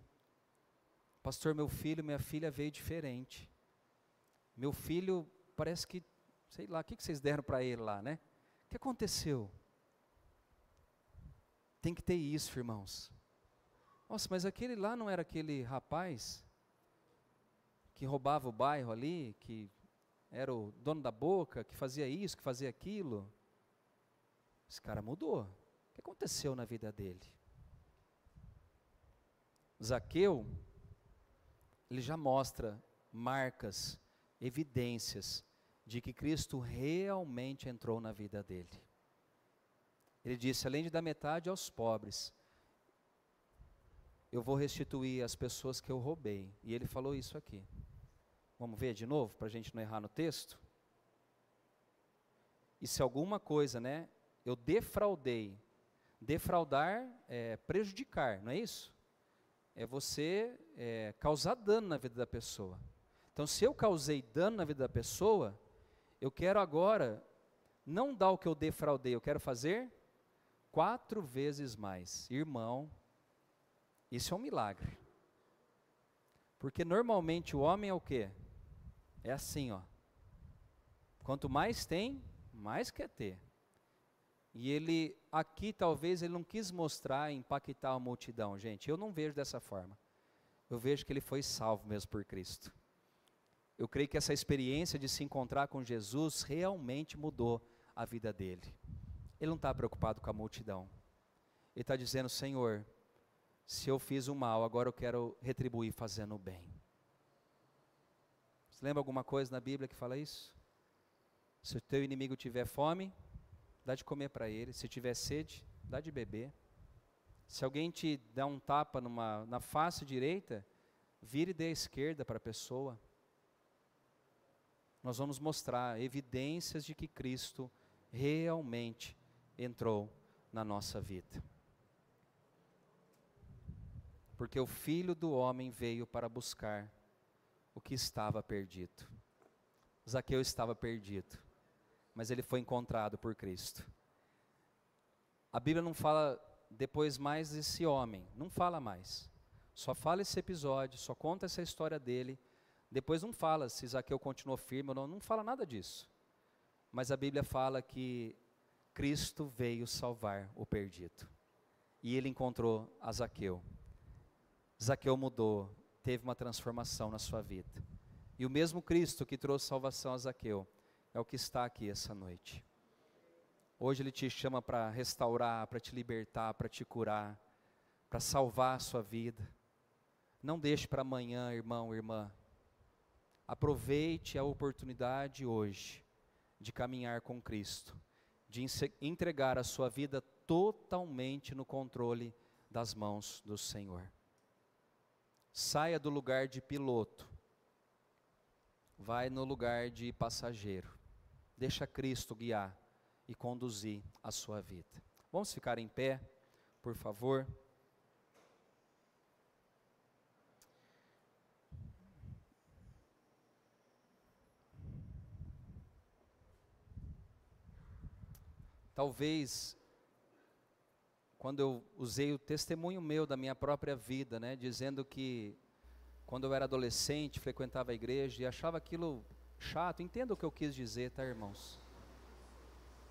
Pastor, meu filho, minha filha veio diferente. Meu filho parece que, sei lá, o que vocês deram para ele lá, né? O que aconteceu? Tem que ter isso, irmãos. Nossa, mas aquele lá não era aquele rapaz que roubava o bairro ali, que era o dono da boca, que fazia isso, que fazia aquilo? Esse cara mudou. O que aconteceu na vida dele? Zaqueu, ele já mostra marcas, evidências de que Cristo realmente entrou na vida dele. Ele disse, além de dar metade aos pobres, eu vou restituir as pessoas que eu roubei. E ele falou isso aqui. Vamos ver de novo, para a gente não errar no texto? E se alguma coisa, né, eu defraudei. Defraudar é prejudicar, não é isso? É você causar dano na vida da pessoa. Então, se eu causei dano na vida da pessoa, eu quero agora não dar o que eu defraudei, eu quero fazer 4 vezes mais. Irmão, isso é um milagre. Porque normalmente o homem é o quê? É assim, ó. Quanto mais tem, mais quer ter. E ele, aqui talvez ele não quis mostrar, impactar a multidão, gente. Eu não vejo dessa forma. Eu vejo que ele foi salvo mesmo por Cristo. Eu creio que essa experiência de se encontrar com Jesus realmente mudou a vida dele. Ele não está preocupado com a multidão. Ele está dizendo, Senhor, se eu fiz o mal, agora eu quero retribuir fazendo o bem. Você lembra alguma coisa na Bíblia que fala isso? Se o teu inimigo tiver fome, dá de comer para ele. Se tiver sede, dá de beber. Se alguém te dá um tapa na face direita, vire e dê a esquerda para a pessoa. nós vamos mostrar evidências de que Cristo realmente entrou na nossa vida. Porque o Filho do Homem veio para buscar o que estava perdido. Zaqueu estava perdido, mas ele foi encontrado por Cristo. A Bíblia não fala depois mais desse homem, não fala mais. Só fala esse episódio, só conta essa história dele. Depois não fala se Zaqueu continuou firme ou não, não fala nada disso. Mas a Bíblia fala que Cristo veio salvar o perdido. E ele encontrou a Zaqueu. Zaqueu mudou, teve uma transformação na sua vida. E o mesmo Cristo que trouxe salvação a Zaqueu é o que está aqui essa noite. Hoje Ele te chama para restaurar, para te libertar, para te curar, para salvar a sua vida. Não deixe para amanhã, irmão, irmã. Aproveite a oportunidade hoje de caminhar com Cristo, de entregar a sua vida totalmente no controle das mãos do Senhor. Saia do lugar de piloto, vai no lugar de passageiro. Deixa Cristo guiar e conduzir a sua vida. Vamos ficar em pé, por favor. Talvez, quando eu usei o testemunho meu da minha própria vida, né, dizendo que quando eu era adolescente, frequentava a igreja e achava aquilo chato, entenda o que eu quis dizer, tá, irmãos?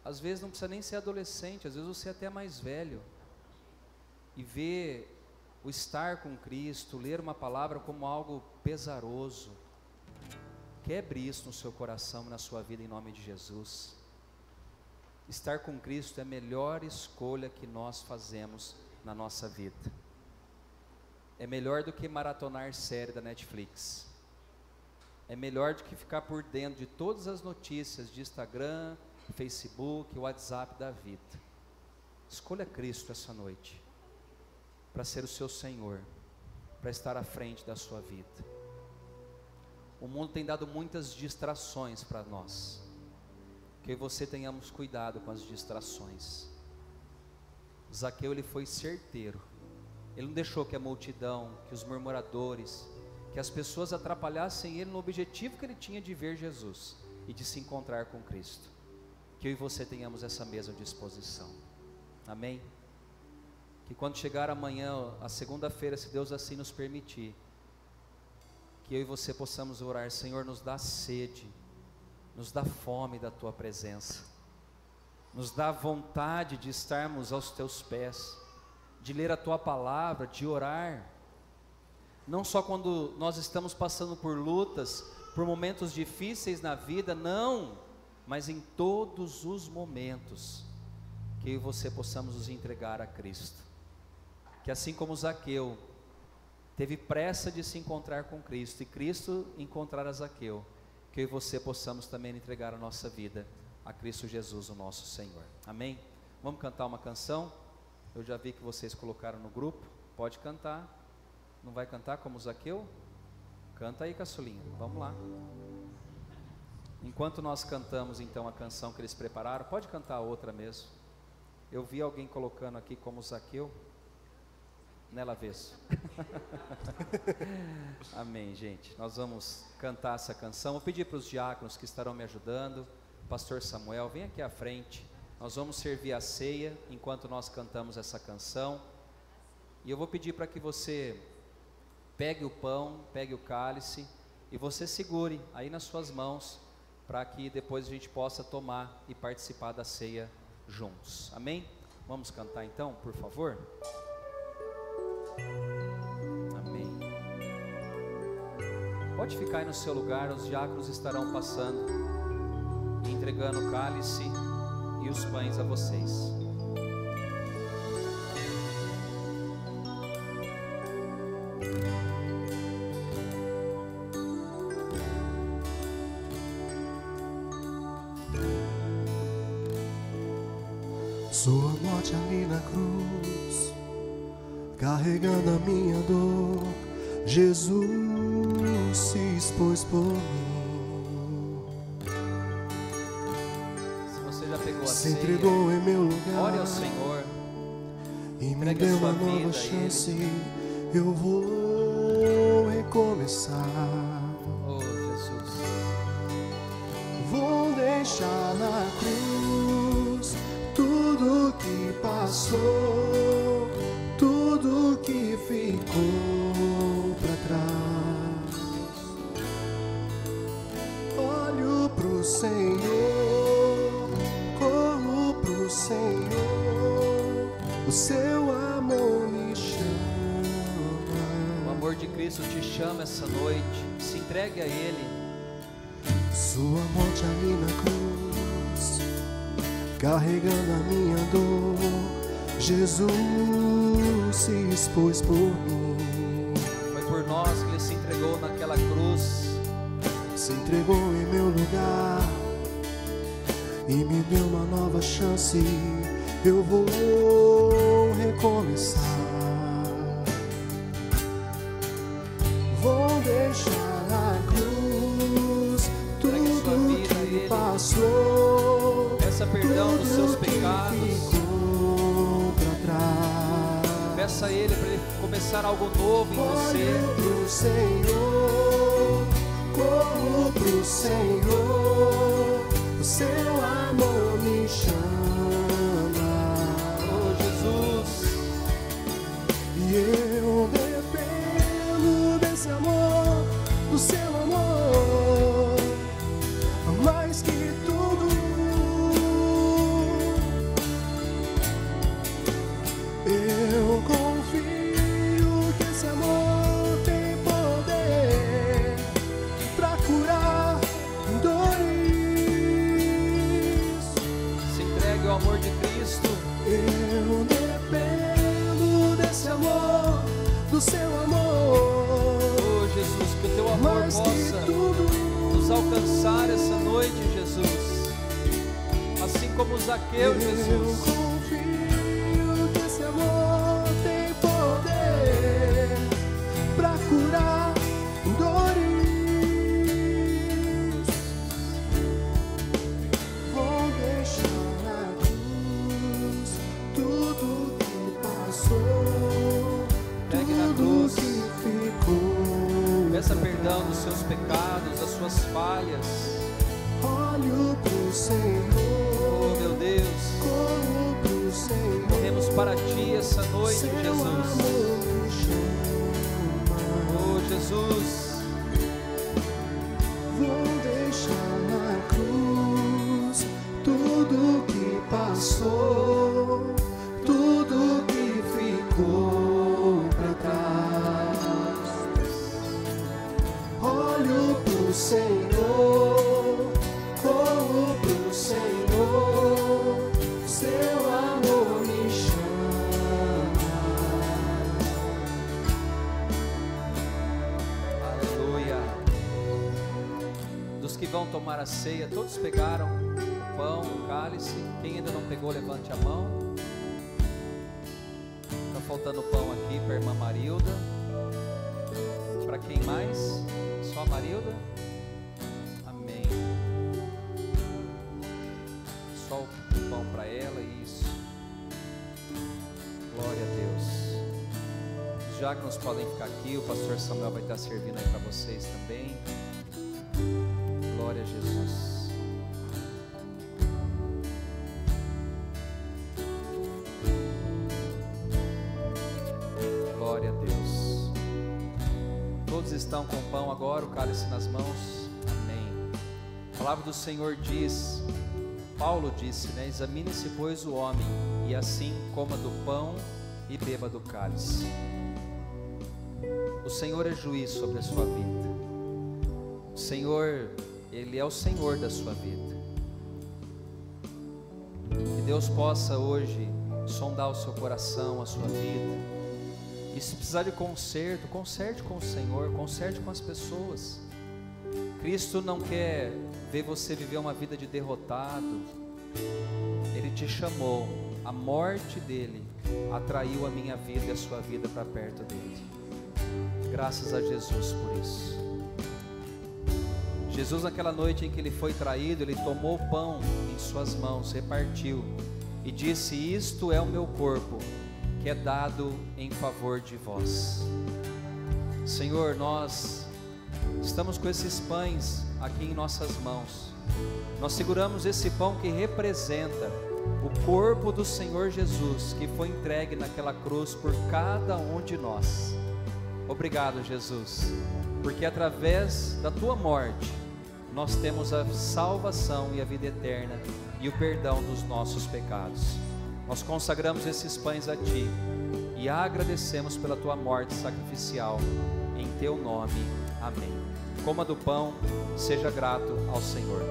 Às vezes não precisa nem ser adolescente, às vezes você é até mais velho, e ver o estar com Cristo, ler uma palavra como algo pesaroso. Quebre isso no seu coração e na sua vida em nome de Jesus. Estar com Cristo é a melhor escolha que nós fazemos na nossa vida. É melhor do que maratonar série da Netflix. É melhor do que ficar por dentro de todas as notícias de Instagram, Facebook, WhatsApp da vida. Escolha Cristo essa noite, para ser o seu Senhor, para estar à frente da sua vida. O mundo tem dado muitas distrações para nós. Que você tenhamos cuidado com as distrações. Zaqueu, ele foi certeiro. Ele não deixou que a multidão, que os murmuradores, que as pessoas atrapalhassem ele no objetivo que ele tinha de ver Jesus e de se encontrar com Cristo. Que eu e você tenhamos essa mesma disposição. Amém? Que quando chegar amanhã, a segunda-feira, se Deus assim nos permitir, que eu e você possamos orar: Senhor, nos dá sede, nos dá fome da Tua presença, nos dá vontade de estarmos aos Teus pés, de ler a Tua palavra, de orar, não só quando nós estamos passando por lutas, por momentos difíceis na vida, não, mas em todos os momentos, que eu e você possamos nos entregar a Cristo, que assim como Zaqueu teve pressa de se encontrar com Cristo, e Cristo encontrar a Zaqueu, que eu e você possamos também entregar a nossa vida a Cristo Jesus, o nosso Senhor. Amém? Vamos cantar uma canção. Eu já vi que vocês colocaram no grupo. Pode cantar. Não vai cantar como Zaqueu? Canta aí, caçulinha. Vamos lá. Enquanto nós cantamos então a canção que eles prepararam, pode cantar a outra mesmo. Eu vi alguém colocando aqui como Zaqueu. Nela avesso. Amém, gente. Nós vamos cantar essa canção. Vou pedir para os diáconos que estarão me ajudando. Pastor Samuel, vem aqui à frente. Nós vamos servir a ceia enquanto nós cantamos essa canção. E eu vou pedir para que você pegue o pão, pegue o cálice e você segure aí nas suas mãos, para que depois a gente possa tomar e participar da ceia juntos. Amém? Vamos cantar então, por favor? Amém. Pode ficar aí no seu lugar, os diáconos estarão passando e entregando o cálice e os pães a vocês. Sua morte ali na cruz, carregando a minha dor, Jesus se expôs por mim. se entregou em meu lugar. Ore ao Senhor. E me Entregue a deu sua uma nova vida a chance. Eu vou recomeçar. Oh, Jesus. Vou deixar na cruz tudo que passou, tudo que ficou pra trás. Olho pro Senhor, corro pro Senhor, o seu amor me chama. O amor de Cristo te chama essa noite. Se entregue a Ele. Sua morte ali na cruz, carregando a minha dor, Jesus se expôs por mim. Foi por nós que Ele se entregou naquela cruz. Se entregou em meu lugar e me deu uma nova chance. Eu vou recomeçar. Vou deixar a cruz tudo que passou. Peça perdão dos seus pecados. Peça a Ele para Ele começar algo novo em você. Olho pro Senhor, corro pro Senhor, o seu amor me chama. Oh, Jesus. E eu dependo desse amor, do seu amor, mais que tudo. Eu confio que esse amor tem poder pra curar dores. Se entregue ao amor de Cristo. Eu dependo desse amor, do seu amor. Oh, Jesus, que o teu amor Mais que possa tudo. nos alcançar essa noite, Jesus. Assim como Zaqueu, Eu Jesus. confio que esse amor tem poder pra curar dores. Vou deixar na cruz tudo que passou, Pegue na tudo cruz. que ficou. Peça perdão dos seus pecados, das suas falhas. Olho pro Senhor, Oh, meu Deus. corro pro Senhor. Corremos para Ti essa noite, Seu Jesus. amor me chama. Oh, Jesus. Vou deixar na cruz tudo que passou, tudo que ficou pra trás. Olho pro Senhor, corro pro Senhor, seu amor me chama. Aleluia. Dos que vão tomar a ceia, todos pegaram o pão, o cálice. Quem ainda não pegou, levante a mão. Está faltando pão aqui para a irmã Marilda. Para quem mais? Só a Marilda? Amém. Só o pão para ela, isso. Glória a Deus. Os diáconos podem ficar aqui, o pastor Samuel vai estar servindo aí para vocês também. Glória a Jesus. Glória a Deus. Todos estão com o pão agora, o cálice nas mãos. Amém. A palavra do Senhor diz, Paulo disse, né? Examine-se, pois, o homem, e assim coma do pão e beba do cálice. O Senhor é juiz sobre a sua vida. O Senhor, Ele é o Senhor da sua vida. Que Deus possa hoje sondar o seu coração, a sua vida. E se precisar de conserto, conserte com o Senhor, conserte com as pessoas. Cristo não quer ver você viver uma vida de derrotado. Ele te chamou, a morte dele atraiu a minha vida e a sua vida para perto dele. Graças a Jesus por isso. Jesus, naquela noite em que ele foi traído, ele tomou o pão em suas mãos, repartiu e disse: isto é o meu corpo, que é dado em favor de vós. Senhor, nós estamos com esses pães aqui em nossas mãos. Nós seguramos esse pão que representa o corpo do Senhor Jesus, que foi entregue naquela cruz por cada um de nós. Obrigado, Jesus, porque através da tua morte nós temos a salvação e a vida eterna e o perdão dos nossos pecados. Nós consagramos esses pães a ti e agradecemos pela tua morte sacrificial, em teu nome, amém. Coma do pão, seja grato ao Senhor.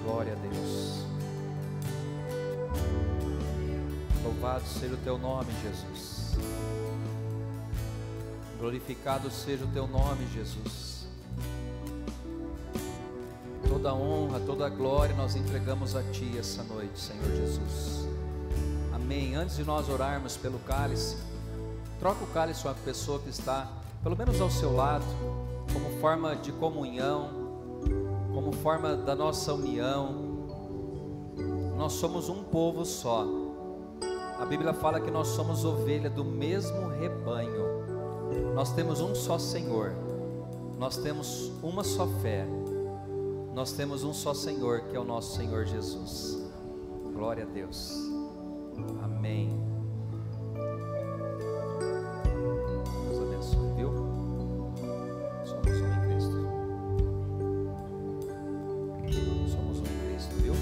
Glória a Deus. Louvado seja o teu nome, Jesus. Glorificado seja o teu nome, Jesus. Toda honra, toda glória nós entregamos a ti essa noite, Senhor Jesus. Amém. Antes de nós orarmos pelo cálice, troca o cálice com a pessoa que está pelo menos ao seu lado, como forma de comunhão, como forma da nossa união. Nós somos um povo só. A Bíblia fala que nós somos ovelha do mesmo rebanho. Nós temos um só Senhor, nós temos uma só fé, nós temos um só Senhor, que é o nosso Senhor Jesus. Glória a Deus. Amém. Deus abençoe, viu? Somos um em Cristo. Somos um em Cristo, viu?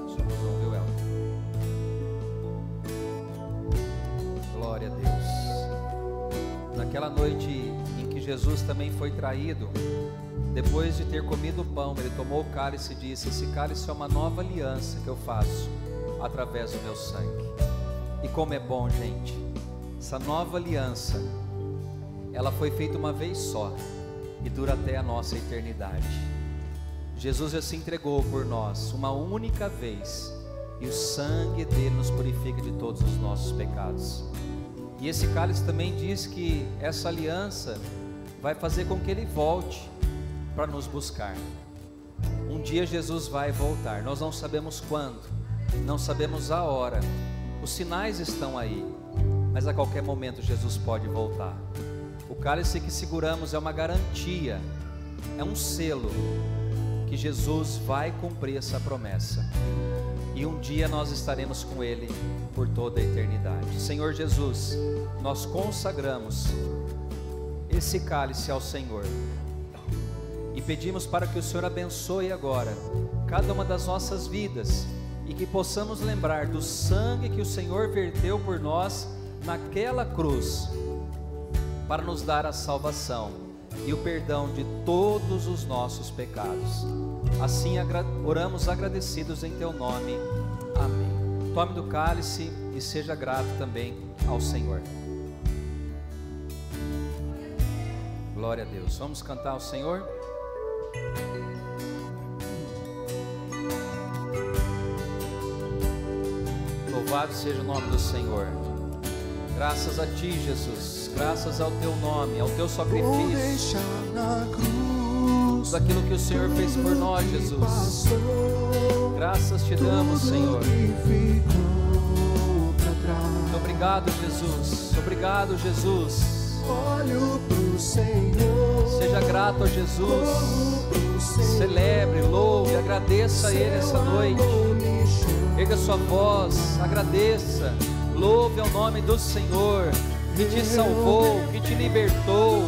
Somos um, viu, El? Glória a Deus. Naquela noite em que Jesus também foi traído, depois de ter comido o pão, ele tomou o cálice e disse: esse cálice é uma nova aliança que eu faço através do meu sangue. E como é bom, gente, essa nova aliança, ela foi feita uma vez só e dura até a nossa eternidade. Jesus já se entregou por nós uma única vez, e o sangue dele nos purifica de todos os nossos pecados. E esse cálice também diz que essa aliança vai fazer com que ele volte para nos buscar. Um dia Jesus vai voltar, nós não sabemos quando, não sabemos a hora, os sinais estão aí, mas a qualquer momento Jesus pode voltar. O cálice que seguramos é uma garantia, é um selo, que Jesus vai cumprir essa promessa, e um dia nós estaremos com Ele por toda a eternidade. Senhor Jesus, nós consagramos esse cálice ao Senhor, e pedimos para que o Senhor abençoe agora cada uma das nossas vidas, e que possamos lembrar do sangue que o Senhor verteu por nós naquela cruz, para nos dar a salvação e o perdão de todos os nossos pecados. Assim oramos agradecidos em teu nome, amém. Tome do cálice e seja grato também ao Senhor. Glória a Deus. Vamos cantar ao Senhor? Louvado seja o nome do Senhor. Graças a ti, Jesus, graças ao teu nome, ao teu sacrifício, tudo aquilo que o Senhor fez por nós, Jesus. Graças te damos, Senhor. Muito obrigado, Jesus. Obrigado, Jesus. Olho pro Senhor, seja grato a Jesus, celebre, louve, agradeça a Ele essa noite. Erga sua voz, agradeça, louve ao nome do Senhor, que te salvou, que te libertou,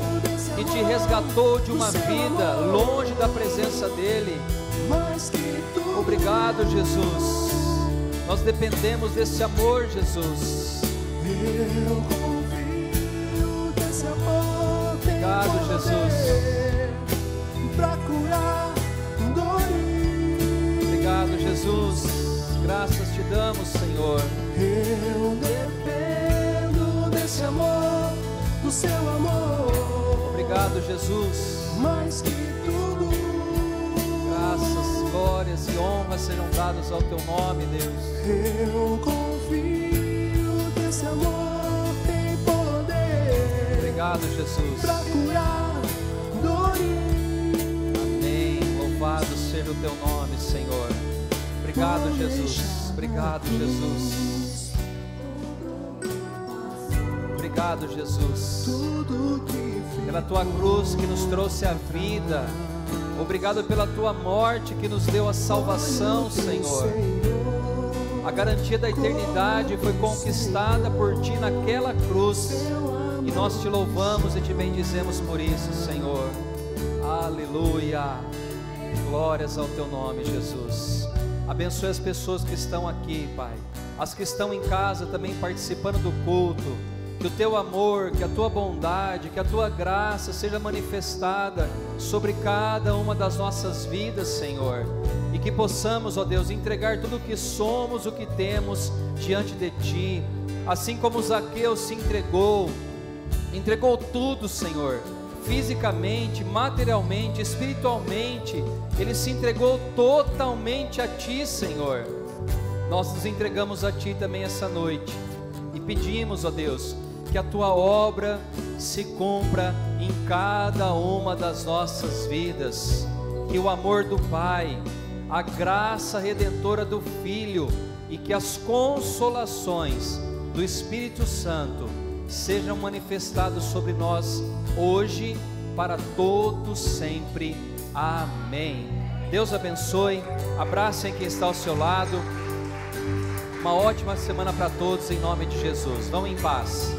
que te resgatou de uma vida longe da presença dEle. Obrigado, Jesus. Nós dependemos desse amor, Jesus. Obrigado, Jesus. Obrigado, Jesus. Graças te damos, Senhor. Eu dependo desse amor, do seu amor. Obrigado, Jesus. Mais que tudo. Graças, glórias e honras sejam dadas ao teu nome, Deus. Eu confio, desse amor tem poder. Obrigado, Jesus. pra curar dores. Amém. Louvado seja o teu nome, Senhor. Obrigado, Jesus. Obrigado, Jesus. Obrigado, Jesus, Tudo que pela tua cruz que nos trouxe a vida. Obrigado pela tua morte que nos deu a salvação, Senhor. A garantia da eternidade foi conquistada por ti naquela cruz. E nós te louvamos e te bendizemos por isso, Senhor. Aleluia. Glórias ao teu nome, Jesus. Abençoe as pessoas que estão aqui, Pai. As que estão em casa também participando do culto. Que o teu amor, que a tua bondade, que a tua graça seja manifestada sobre cada uma das nossas vidas, Senhor. E que possamos, ó Deus, entregar tudo o que somos, o que temos diante de ti. Assim como Zaqueu se entregou tudo, Senhor. Fisicamente, materialmente, espiritualmente, ele se entregou totalmente a ti, Senhor. Nós nos entregamos a ti também essa noite e pedimos, ó Deus, que a tua obra se cumpra em cada uma das nossas vidas, que o amor do Pai, a graça redentora do Filho e que as consolações do Espírito Santo sejam manifestados sobre nós hoje, para todos sempre. Amém. Deus abençoe. Abracem quem está ao seu lado. Uma ótima semana para todos, em nome de Jesus. Vão em paz.